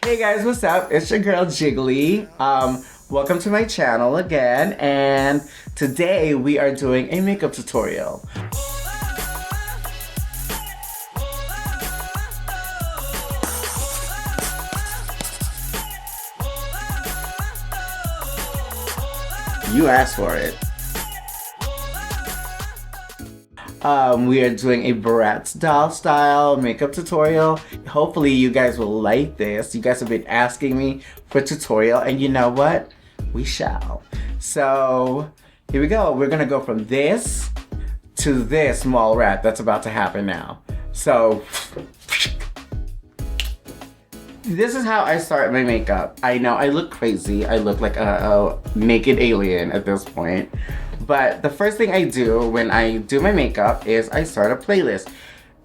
Hey guys, what's up? It's your girl Jiggly. Welcome to my channel again, and today we are doing a makeup tutorial. You asked for it. We are doing a Bratz Doll style makeup tutorial. Hopefully you guys will like this. You guys have been asking me for a tutorial, and you know what? We shall. So here we go. We're gonna go from this to this mall rat that's about to happen now. So this is how I start my makeup. I know I look crazy. I look like a naked alien at this point. But the first thing I do when I do my makeup is I start a playlist.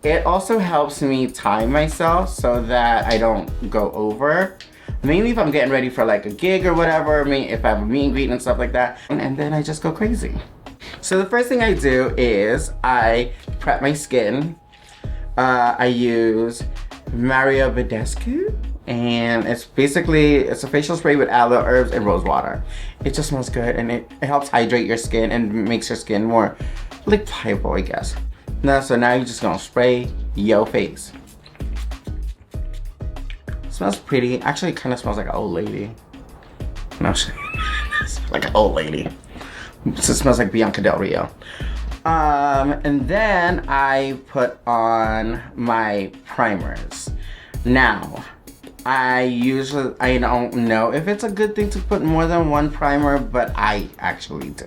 It also helps me time myself so that I don't go over. Mainly if I'm getting ready for like a gig or whatever, if I have a meet and greet and stuff like that. And then I just go crazy. So the first thing I do is I prep my skin. I use Mario Badescu. And it's a facial spray with aloe, herbs, and rose water. It just smells good, and it helps hydrate your skin and makes your skin more like pliable, I guess. So now you're just gonna spray your face. It smells pretty. Actually, it kind of smells like an old lady. No, like an old lady. It smells like Bianca Del Rio. And then I put on my primers. Now, I don't know if it's a good thing to put more than one primer, but I actually do.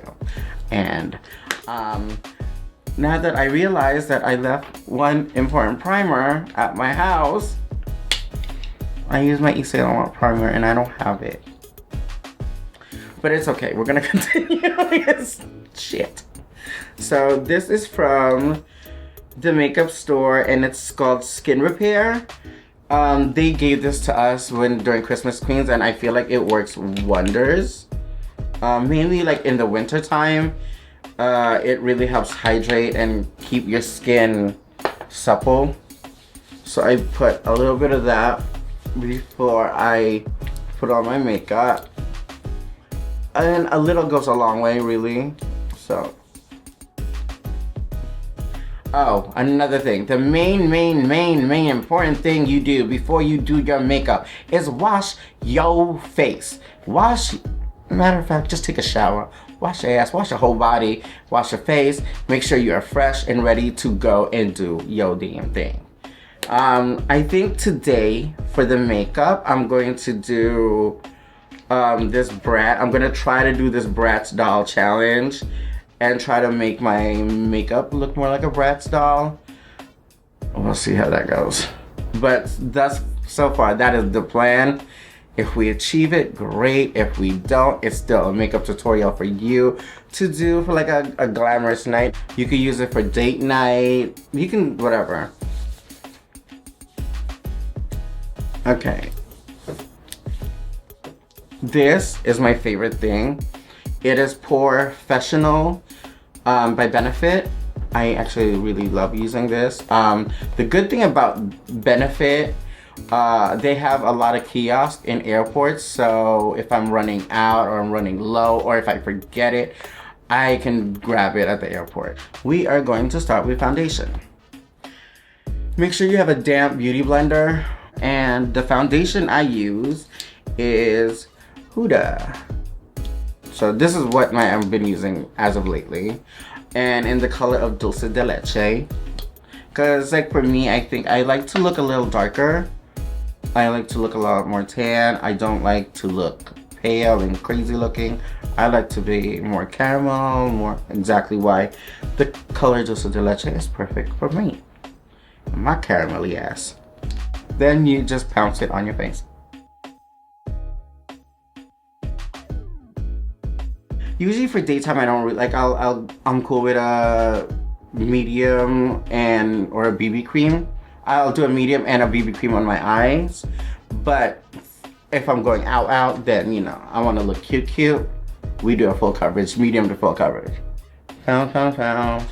And now that I realize that I left one important primer at my house, I use my Yves Saint Laurent primer and I don't have it. But it's okay, we're gonna continue. Shit. So this is from the makeup store and it's called Skin Repair. They gave this to us during Christmas Queens, and I feel like it works wonders. Mainly like in the winter time, it really helps hydrate and keep your skin supple. So I put a little bit of that before I put on my makeup. And a little goes a long way, really. So. Oh, another thing. The main important thing you do before you do your makeup is wash your face. Matter of fact, just take a shower. Wash your ass, wash your whole body, wash your face. Make sure you are fresh and ready to go and do your damn thing. I think today for the makeup, I'm going to do I'm gonna try to do this Bratz Doll challenge and try to make my makeup look more like a Bratz doll. We'll see how that goes. But so far, that is the plan. If we achieve it, great. If we don't, it's still a makeup tutorial for you to do for like a glamorous night. You can use it for date night. You can, whatever. Okay. This is my favorite thing. It is Professional by Benefit. I actually really love using this. The good thing about Benefit, they have a lot of kiosks in airports, so if I'm running out or I'm running low or if I forget it, I can grab it at the airport. We are going to start with foundation. Make sure you have a damp beauty blender, and the foundation I use is Huda. So this is what I've been using as of lately, and in the color of Dulce de Leche. Cause like for me, I think I like to look a little darker. I like to look a lot more tan. I don't like to look pale and crazy looking. I like to be more caramel, exactly why the color Dulce de Leche is perfect for me. My caramelly ass. Then you just pounce it on your face. Usually for daytime, I don't really like. I'm cool with a medium or a BB cream. I'll do a medium and a BB cream on my eyes. But if I'm going out, then I want to look cute. We do a full coverage, medium to full coverage. Pound.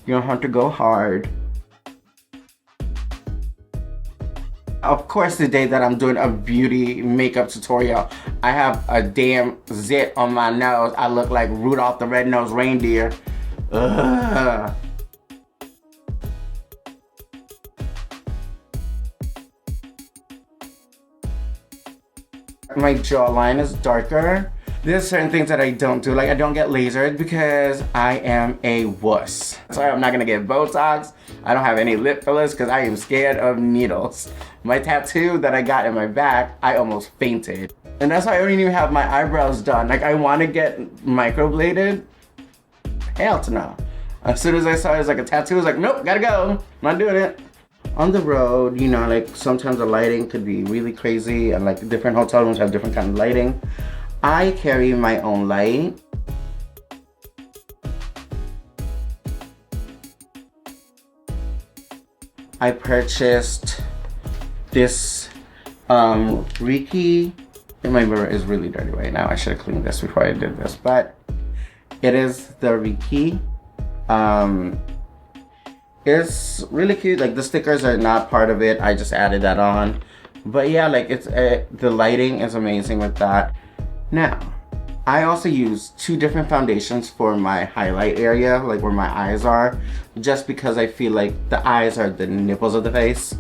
You don't have to go hard. Of course, the day that I'm doing a beauty makeup tutorial, I have a damn zit on my nose. I look like Rudolph the Red-Nosed Reindeer. Ugh. My jawline is darker. There's certain things that I don't do, like I don't get lasered because I am a wuss. So I'm not gonna get Botox. I don't have any lip fillers because I am scared of needles. My tattoo that I got in my back, I almost fainted. And that's why I don't even have my eyebrows done. Like I wanna get microbladed. Hell to no. As soon as I saw it was like a tattoo, I was like, nope, gotta go. I'm not doing it. On the road, you know, like sometimes the lighting could be really crazy and like different hotel rooms have different kind of lighting. I carry my own light. I purchased this Reiki. My mirror is really dirty right now. I should have cleaned this before I did this, but it is the Reiki. It's really cute. Like the stickers are not part of it. I just added that on. But yeah, like it's the lighting is amazing with that. Now, I also use 2 different foundations for my highlight area, like where my eyes are, just because I feel like the eyes are the nipples of the face.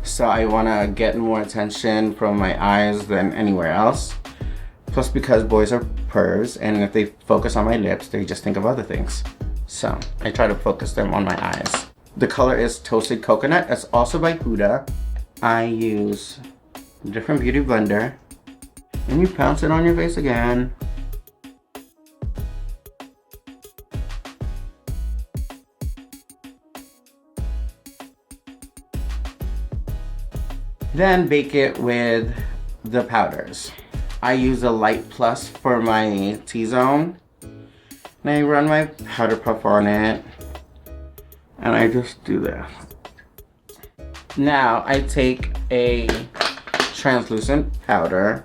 So I want to get more attention from my eyes than anywhere else. Plus because boys are pervs, and if they focus on my lips, they just think of other things. So I try to focus them on my eyes. The color is Toasted Coconut. It's also by Huda. I use a different beauty blender. And you pounce it on your face again. Then bake it with the powders. I use a Light Plus for my T-zone. And I run my powder puff on it. And I just do that. Now I take a translucent powder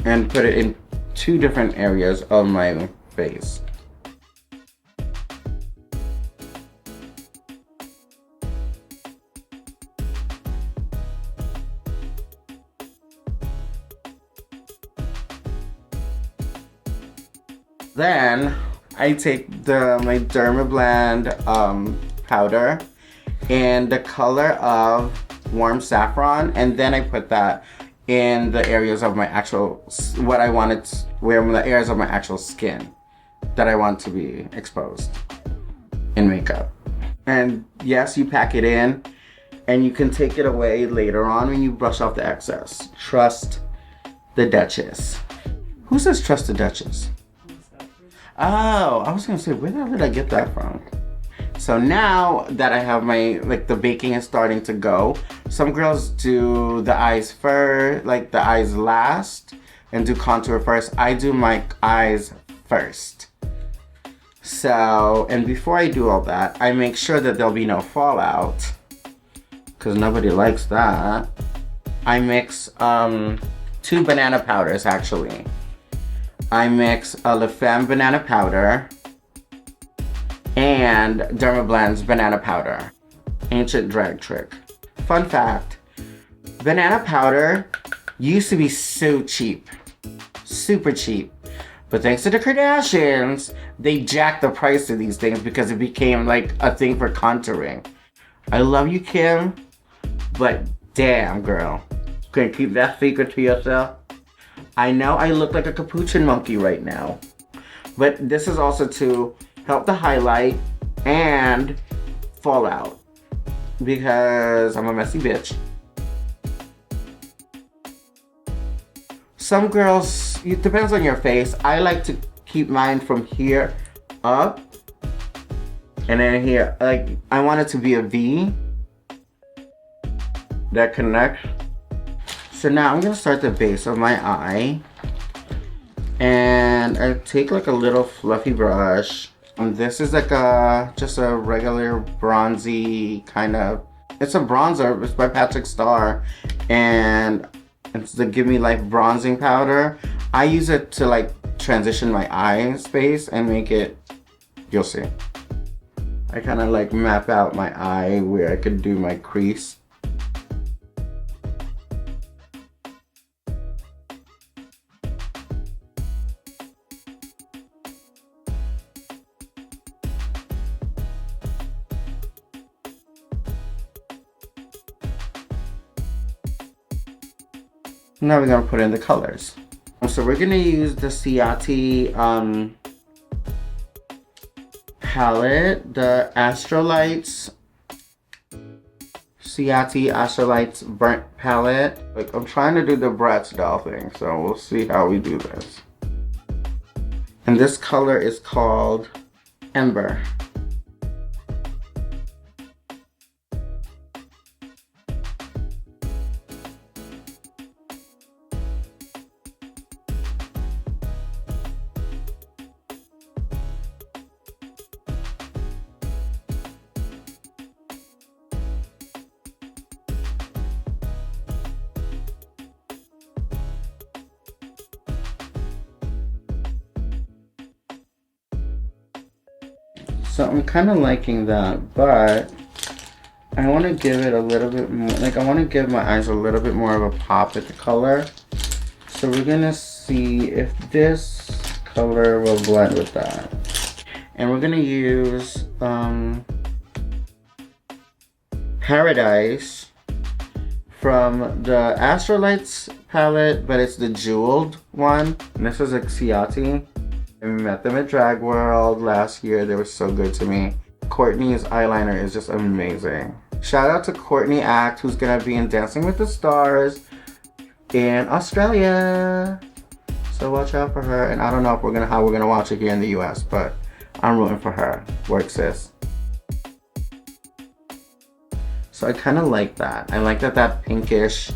and put it in 2 different areas of my face. Then I take my Dermablend powder in the color of Warm Saffron, and then I put that in the areas of my actual, the areas of my actual skin that I want to be exposed in makeup. And yes, you pack it in and you can take it away later on when you brush off the excess. Trust the Duchess. Who says trust the Duchess? Oh, I was gonna say, where the hell did I get that from? So now that I have the baking is starting to go, some girls do the eyes first, like the eyes last, and do contour first. I do my eyes first. So, and before I do all that, I make sure that there'll be no fallout, because nobody likes that. I mix 2 banana powders actually. I mix a La Femme banana powder and Dermablend's banana powder. Ancient drag trick. Fun fact, banana powder used to be so cheap. Super cheap. But thanks to the Kardashians, they jacked the price of these things because it became like a thing for contouring. I love you, Kim, but damn, girl. Can you keep that secret to yourself? I know I look like a capuchin monkey right now, but this is also to help the highlight and fallout because I'm a messy bitch. Some girls, it depends on your face. I like to keep mine from here up and then here. Like, I want it to be a V that connects. So now I'm gonna start the base of my eye. And I take like a little fluffy brush. And this is like just a regular bronzy kind of, it's a bronzer, it's by Patrick Starr. And it's the Give Me Life bronzing powder. I use it to like transition my eye space and make it, you'll see. I kind of like map out my eye where I could do my crease. Now we're gonna put in the colors. So we're gonna use the Ciati palette, the Astrolights, Ciati Astrolights burnt palette. Like, I'm trying to do the Bratz Doll thing, so we'll see how we do this. And this color is called Ember. So I'm kind of liking that, but I want to give it a little bit more, like I want to give my eyes a little bit more of a pop with the color. So we're gonna see if this color will blend with that. And we're gonna use Paradise from the Astrolights palette, but it's the jeweled one. And this is a Ciati. I met them at Drag World last year. They were so good to me. Courtney's eyeliner is just amazing. Shout out to Courtney Act, who's gonna be in Dancing with the Stars in Australia. So watch out for her. And I don't know if how we're gonna watch it here in the US, but I'm rooting for her. Work, sis. So I kind of like that. I like that pinkish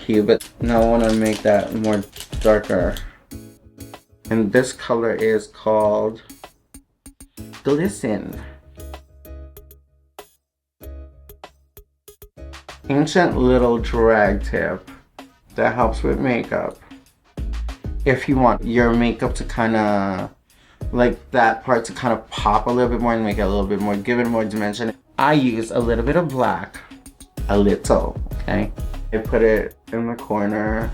hue, but now I want to make that more darker. And this color is called Glisten. Ancient little drag tip that helps with makeup. If you want your makeup to kind of, like that part to kind of pop a little bit more and make it a little bit more, give it more dimension, I use a little bit of black. A little, okay? I put it in the corner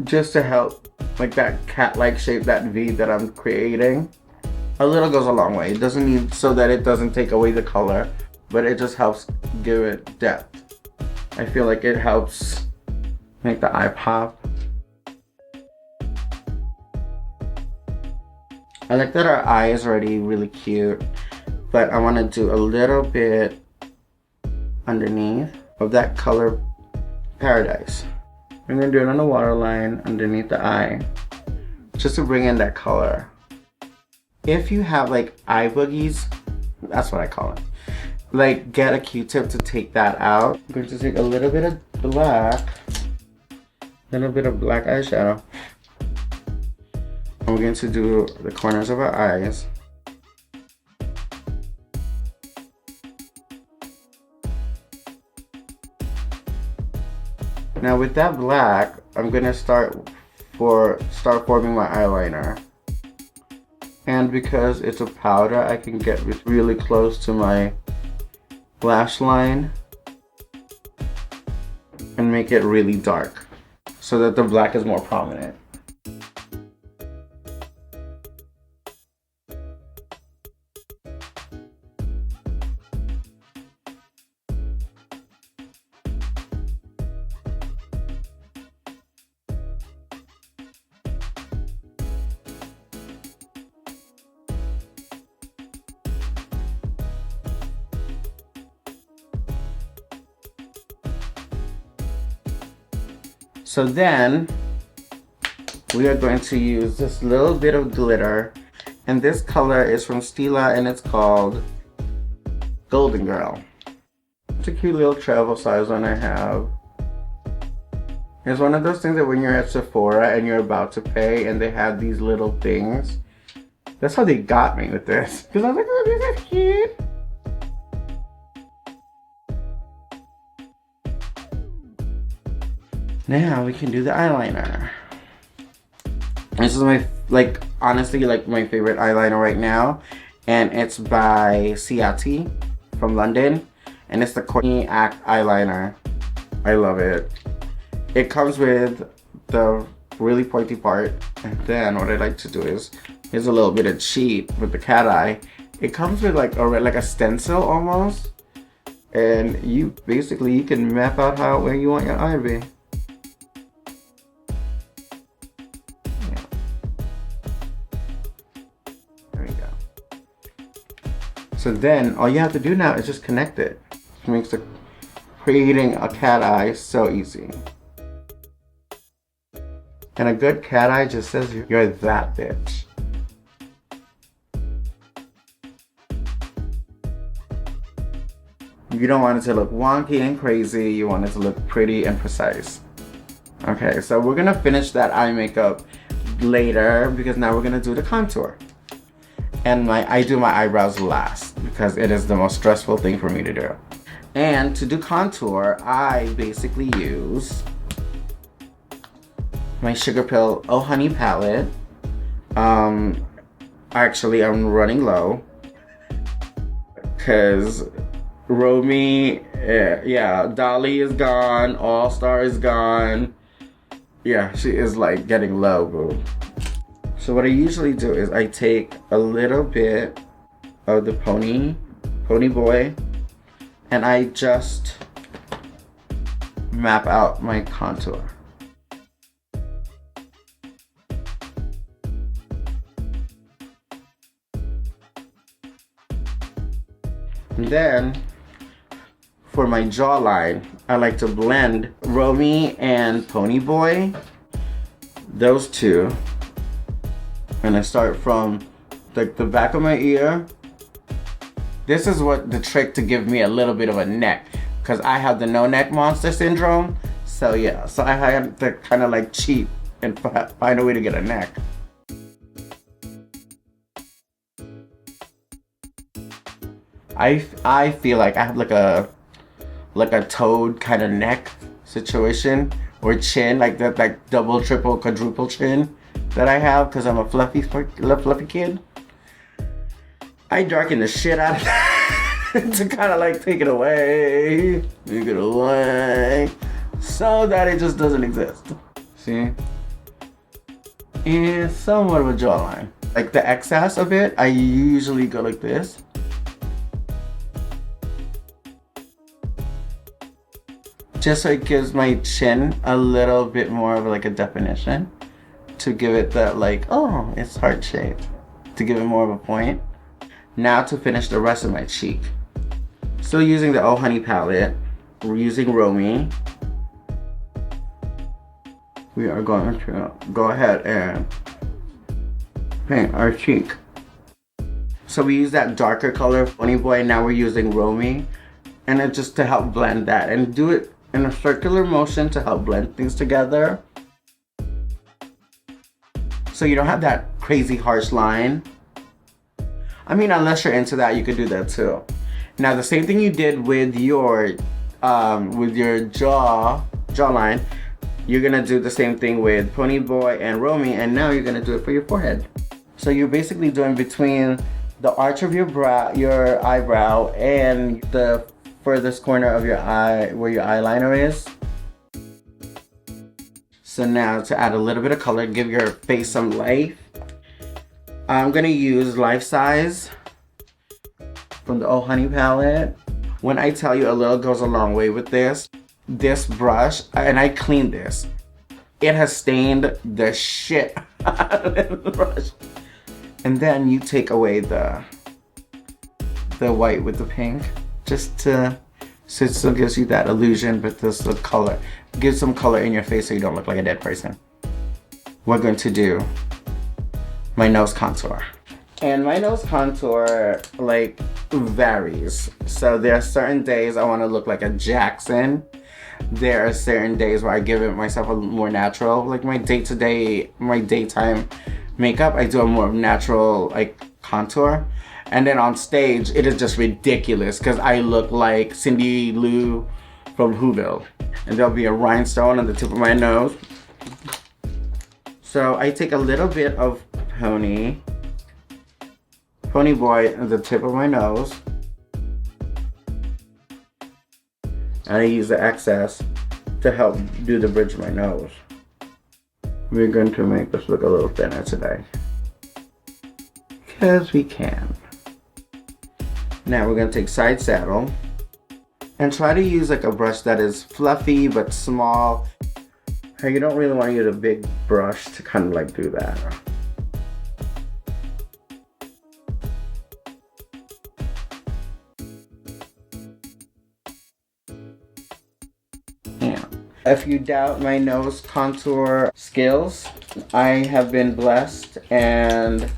just to help, like that cat-like shape, that V that I'm creating. A little goes a long way. It doesn't need, so that it doesn't take away the color, but it just helps give it depth. I feel like it helps make the eye pop. I like that our eye is already really cute, but I want to do a little bit underneath of that color Paradise. I'm going to do it on the waterline underneath the eye, just to bring in that color. If you have like eye boogies, that's what I call it. Like, get a Q-tip to take that out. I'm going to take a little bit of black, eyeshadow. And we're going to do the corners of our eyes. Now with that black, I'm gonna start forming my eyeliner. And because it's a powder, I can get really close to my lash line and make it really dark so that the black is more prominent. So then we are going to use this little bit of glitter, and this color is from Stila and it's called Golden Girl. It's a cute little travel size one I have. It's one of those things that when you're at Sephora and you're about to pay and they have these little things. That's how they got me with this. Because I was like, oh, this is cute. Now we can do the eyeliner. This is my, like, honestly, like my favorite eyeliner right now. And it's by Ciati from London. And it's the Courtney Act eyeliner. I love it. It comes with the really pointy part. And then what I like to do is, here's a little bit of cheat with the cat eye. It comes with like a stencil almost. And you basically, you can map out where you want your eye to be. So then all you have to do now is just connect it. Which makes creating a cat eye so easy. And a good cat eye just says you're that bitch. You don't want it to look wonky and crazy. You want it to look pretty and precise. Okay, so we're gonna finish that eye makeup later because now we're gonna do the contour. And I do my eyebrows last because it is the most stressful thing for me to do. And to do contour, I basically use my Sugar Pill Oh Honey palette. Actually, I'm running low because Romy, yeah, Dolly is gone, All Star is gone. Yeah, she is like getting low, boo. So what I usually do is I take a little bit of the Pony Boy, and I just map out my contour. And then for my jawline, I like to blend Romy and Pony Boy, those two. And I start from like the back of my ear. This is what the trick to give me a little bit of a neck, because I have the no neck monster syndrome. So yeah, so I have to kind of like cheat and find a way to get a neck. I feel like I have like a toad kind of neck situation, or chin, like that, like double, triple, quadruple chin that I have because I'm a fluffy kid. I darken the shit out of that to kind of like take it away, so that it just doesn't exist. See? And somewhat of a jawline. Like the excess of it, I usually go like this. Just so it gives my chin a little bit more of like a definition, to give it that like, oh, it's heart shaped, to give it more of a point. Now to finish the rest of my cheek. Still using the Oh Honey palette, we're using Romy. We are going to go ahead and paint our cheek. So we use that darker color, Pony Boy, now we're using Romy. And it's just to help blend that and do it in a circular motion to help blend things together. So you don't have that crazy harsh line. I mean, unless you're into that, you could do that too. Now the same thing you did with your jawline, you're gonna do the same thing with Pony Boy and Romy, and now you're gonna do it for your forehead. So you're basically doing between the arch of your eyebrow and the furthest corner of your eye, where your eyeliner is. So now to add a little bit of color, give your face some life, I'm gonna use Life Size from the Oh Honey palette. When I tell you a little goes a long way with this brush, and I cleaned this, it has stained the shit out of this brush. And then you take away the white with the pink, just to, so it still gives you that illusion, but this the color. Give some color in your face so you don't look like a dead person. We're going to do my nose contour. And my nose contour like varies. So there are certain days I want to look like a Jackson. There are certain days where I give it myself a more natural, like my daytime makeup, I do a more natural like contour. And then on stage, it is just ridiculous because I look like Cindy Lou from Whoville. And there'll be a rhinestone on the tip of my nose. So I take a little bit of Pony Boy at the tip of my nose. And I use the excess to help do the bridge of my nose. We're going to make this look a little thinner today, because we can. Now we're going to take Side Saddle and try to use like a brush that is fluffy but small. You don't really want to use a big brush to kind of like do that. If you doubt my nose contour skills, I have been blessed and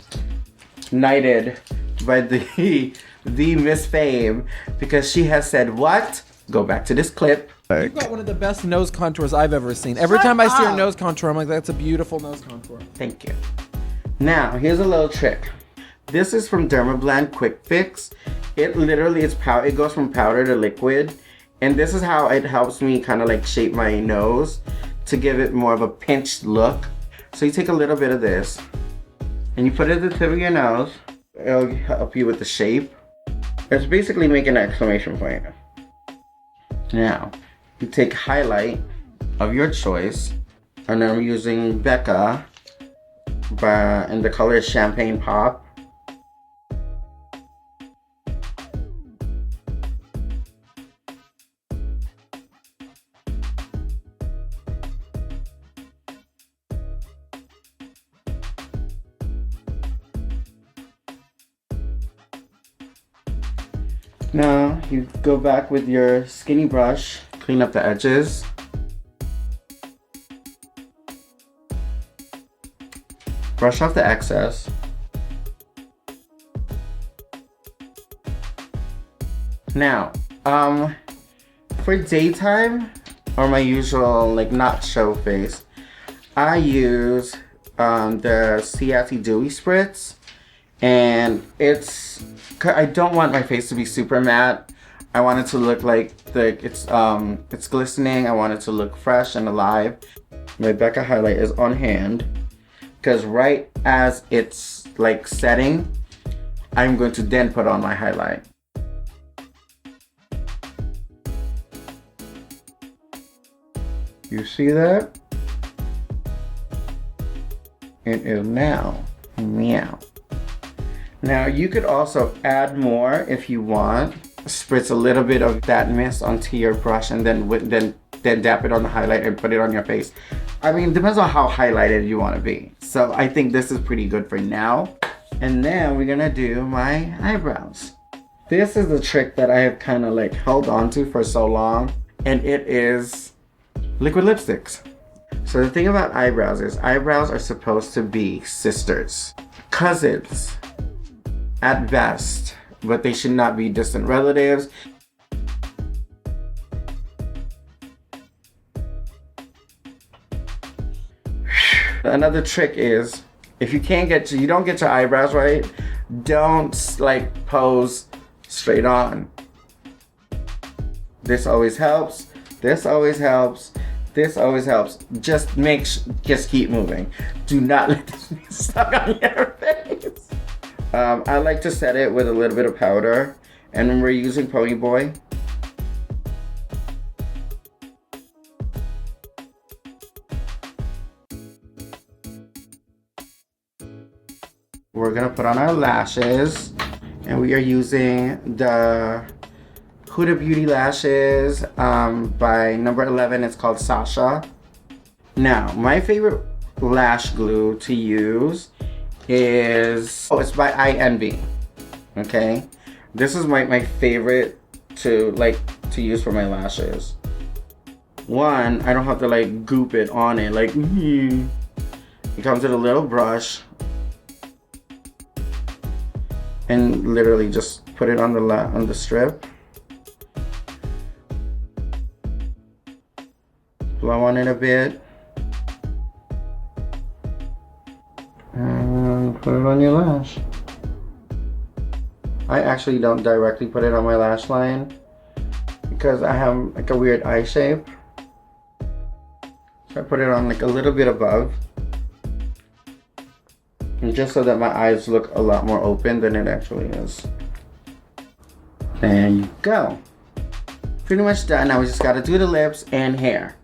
knighted by the Miss Fame, because she has said what? Go back to this clip. You've got one of the best nose contours I've ever seen. Every time I see your nose contour, I'm like, that's a beautiful nose contour. Thank you. Now, here's a little trick. This is from Dermablend Quick Fix. It literally is powder. It goes from powder to liquid. And this is how it helps me kind of like shape my nose to give it more of a pinched look. So you take a little bit of this and you put it at the tip of your nose. It'll help you with the shape. It's basically making an exclamation point. Now, you take highlight of your choice, and I'm using Becca, and the color is Champagne Pop. Now, you go back with your skinny brush, clean up the edges. Brush off the excess. Now, for daytime, or my usual, like, not show face, I use the Ciati Dewy Spritz. And I don't want my face to be super matte. I want it to look like it's glistening. I want it to look fresh and alive. My Becca highlight is on hand, because right as it's like setting, I'm going to then put on my highlight. You see that? It is now meow. Now you could also add more if you want. Spritz a little bit of that mist onto your brush and then dap it on the highlight and put it on your face. I mean, depends on how highlighted you want to be. So I think this is pretty good for now. And then we're gonna do my eyebrows. This is the trick that I have kind of like held on to for so long, and it is liquid lipsticks. So the thing about eyebrows is eyebrows are supposed to be sisters, cousins at best, but they should not be distant relatives. Another trick is, if you don't get your eyebrows right, don't like pose straight on. This always helps. This always helps. This always helps. Just keep moving. Do not let this be stuck on your face. I like to set it with a little bit of powder, and when we're using Pony Boy, we're gonna put on our lashes, and we are using the Huda Beauty lashes by number 11. It's called Sasha. Now, my favorite lash glue to use is, it's by INV. Okay, this is my favorite to use for my lashes. One, I don't have to like goop it on it like it comes with a little brush and literally just put it on the strip, blow on it a bit, and put it on your lash. I actually don't directly put it on my lash line because I have like a weird eye shape. So I put it on like a little bit above, and just so that my eyes look a lot more open than it actually is. There you go. Pretty much done. Now we just gotta do the lips and hair.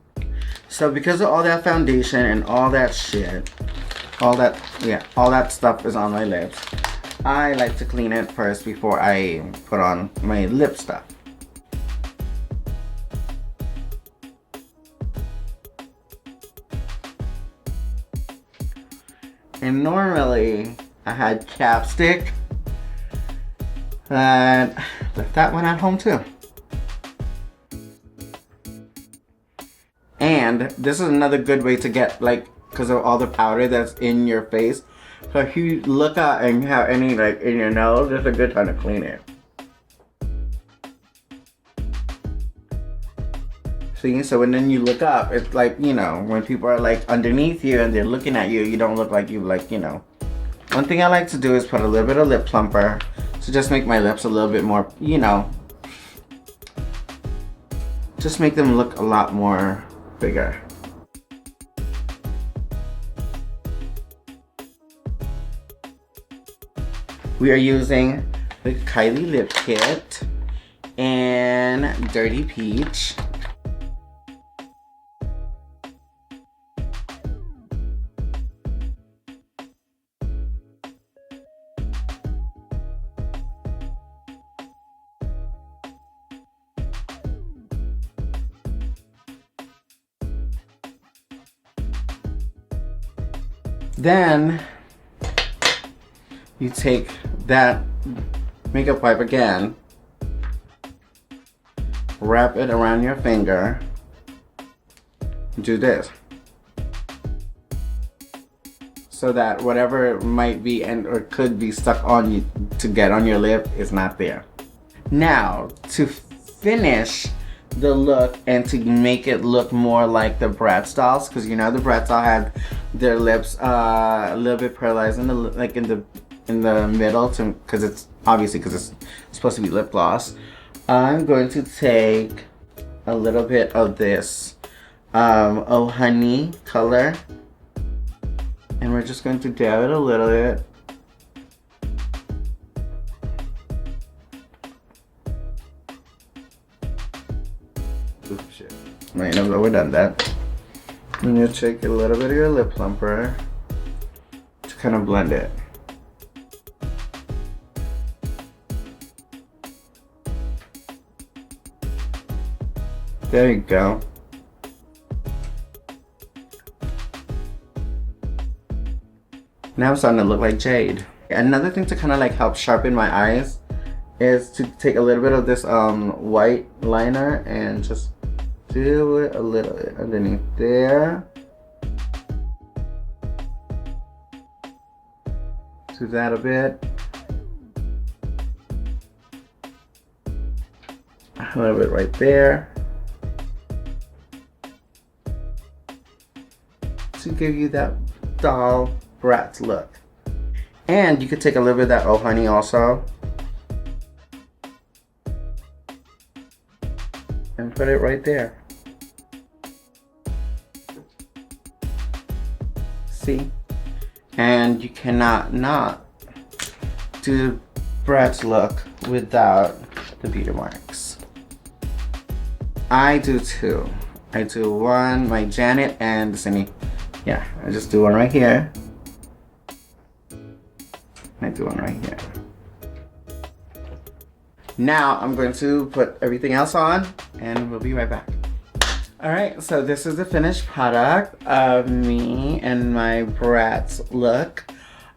So because of all that foundation and all that shit, all that stuff is on my lips, I like to clean it first before I put on my lip stuff. And normally I had chapstick, but left that one at home too. And And this is another good way to get, like, because of all the powder that's in your face. So if you look out and you have any, like, in your nose, it's a good time to clean it. See, so when then you look up, it's like, you know, when people are like underneath you and they're looking at you, you don't look like you, like, you know. One thing I like to do is put a little bit of lip plumper to just make my lips a little bit more, you know, just make them look a lot more bigger. We are using the Kylie Lip Kit and Dirty Peach. Then you take that makeup wipe again, wrap it around your finger, do this, so that whatever might be and or could be stuck on you to get on your lip is not there. Now, to finish the look and to make it look more like the Bratz dolls, because you know the Bratz doll had their lips a little bit paralyzed in the like in the middle, to because it's obviously because it's supposed to be lip gloss. I'm going to take a little bit of this Oh Honey color, and we're just going to dab it a little bit. Oops, shit. Right, now that we're done that, and you take a little bit of your lip plumper to kind of blend it. There you go. Now I'm starting to look like Jade. Another thing to kind of like help sharpen my eyes is to take a little bit of this white liner and just do it a little bit underneath there. Do that a bit. A little bit right there. To give you that doll Bratz look. And you could take a little bit of that Oh Honey also and put it right there. See? And you cannot not do Bratz look without the beauty marks. I do two. I do one, my Janet and Cindy. Yeah, I just do one right here. I do one right here. Now I'm going to put everything else on and we'll be right back. Alright, so this is the finished product of me and my Bratz look.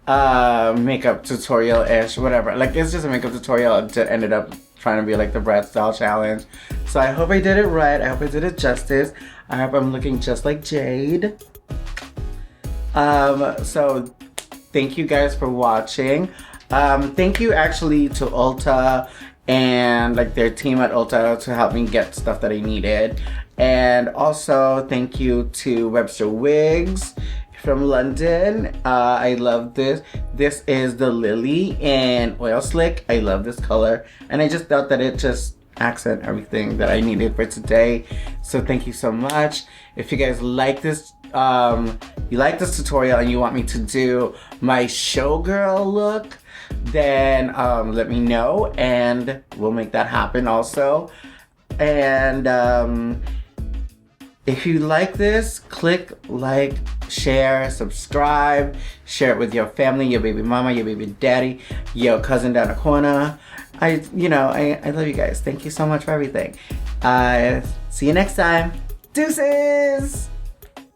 Makeup tutorial-ish, whatever. Like, it's just a makeup tutorial that ended up trying to be like the Bratz Doll challenge. So I hope I did it right. I hope I did it justice. I hope I'm looking just like Jade. So thank you guys for watching. Thank you actually to Ulta and like their team at Ulta to help me get stuff that I needed. And also thank you to Webster Wigs from London. I love this. This is the Lily in Oil Slick. I love this color. And I just thought that it just accent everything that I needed for today. So thank you so much. If you guys like this, you like this tutorial and you want me to do my showgirl look, then let me know and we'll make that happen also. And if you like this, click like, share, subscribe, share it with your family, your baby mama, your baby daddy, your cousin down the corner. I love you guys. Thank you so much for everything. See you next time. Deuces!